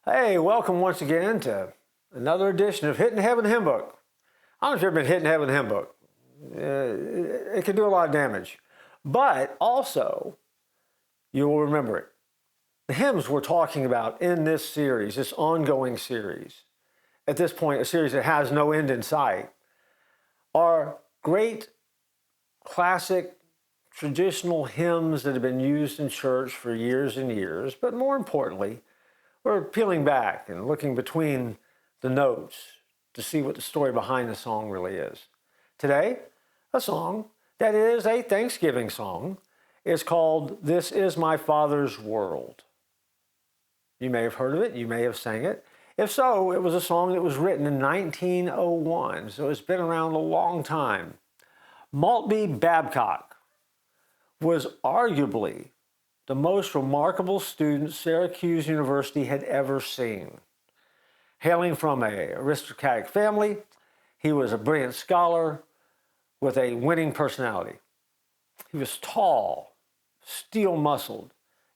Hey, welcome once again to another edition of Hitting Heaven Hymn Book. I don't know if you've ever been hitting Heaven Hymn Book. It can do a lot of damage. But also, you will remember it. The hymns we're talking about in this series, this ongoing series, at this point, a series that has no end in sight, are great classic traditional hymns that have been used in church for years and years, but more importantly, we're peeling back and looking between the notes to see what the story behind the song really is. Today, a song that is a Thanksgiving song is called "This Is My Father's World." You may have heard of it, you may have sang it. If so, it was a song that was written in 1901, so it's been around a long time. Maltby Babcock was arguably the most remarkable student Syracuse University had ever seen. Hailing from an aristocratic family, he was a brilliant scholar with a winning personality. He was tall, steel-muscled,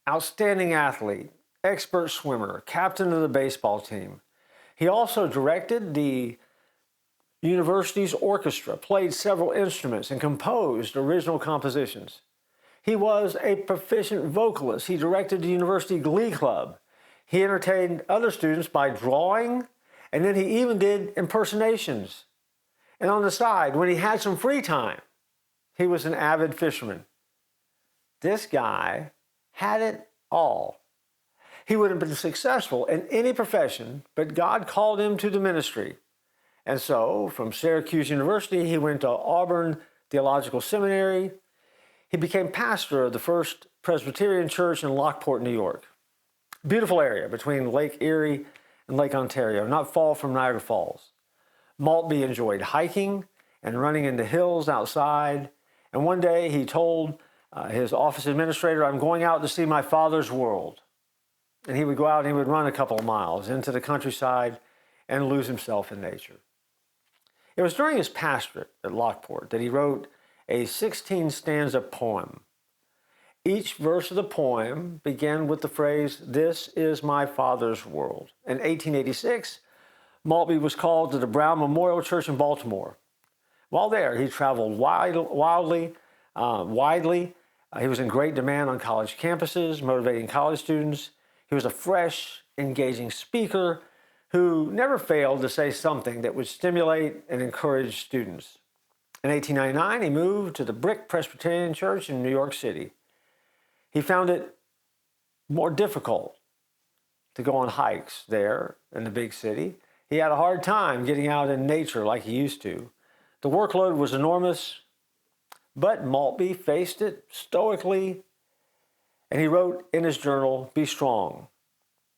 outstanding athlete, expert swimmer, captain of the baseball team. He also directed the university's orchestra, played several instruments, and composed original compositions. He was a proficient vocalist. He directed the university glee club. He entertained other students by drawing, and then he even did impersonations. And on the side, when he had some free time, he was an avid fisherman. This guy had it all. He would have been successful in any profession, but God called him to the ministry. And so, from Syracuse University, he went to Auburn Theological Seminary. He became pastor of the First Presbyterian Church in Lockport, New York. Beautiful area between Lake Erie and Lake Ontario, not far from Niagara Falls. Maltby enjoyed hiking and running in the hills outside. And one day he told his office administrator, "I'm going out to see my father's world." And he would go out and he would run a couple of miles into the countryside and lose himself in nature. It was during his pastorate at Lockport that he wrote a 16-stanza poem. Each verse of the poem began with the phrase, "This is my father's world." In 1886, Maltby was called to the Brown Memorial Church in Baltimore. While there, he traveled widely. He was in great demand on college campuses, motivating college students. He was a fresh, engaging speaker who never failed to say something that would stimulate and encourage students. In 1899, he moved to the Brick Presbyterian Church in New York City. He found it more difficult to go on hikes there in the big city. He had a hard time getting out in nature like he used to. The workload was enormous, but Maltby faced it stoically, and he wrote in his journal, "Be strong.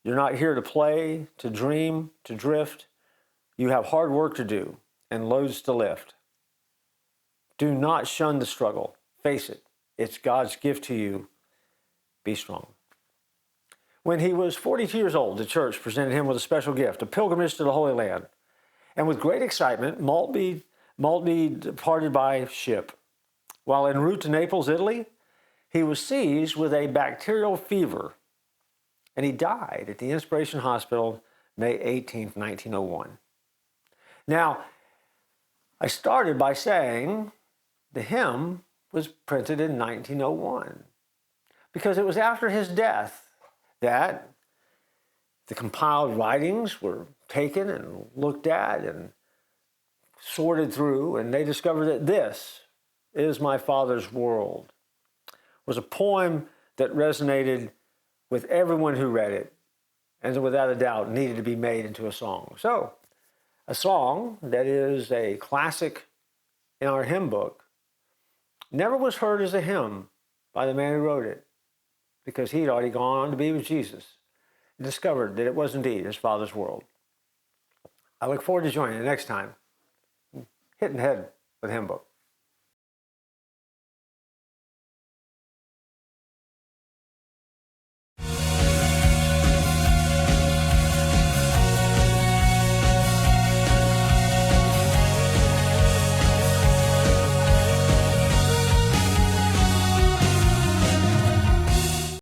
You're not here to play, to dream, to drift. You have hard work to do and loads to lift. Do not shun the struggle. Face it. It's God's gift to you. Be strong." When he was 42 years old, the church presented him with a special gift, a pilgrimage to the Holy Land. And with great excitement, Maltby departed by ship. While en route to Naples, Italy, he was seized with a bacterial fever, and he died at the Inspiration Hospital May 18, 1901. Now, I started by saying the hymn was printed in 1901 because it was after his death that the compiled writings were taken and looked at and sorted through, and they discovered that "This Is My Father's World" was a poem that resonated with everyone who read it and without a doubt needed to be made into a song. So, a song that is a classic in our hymn book never was heard as a hymn by the man who wrote it because he'd already gone on to be with Jesus and discovered that it was indeed his Father's world. I look forward to joining you next time, Hitting Head with Hymn Book.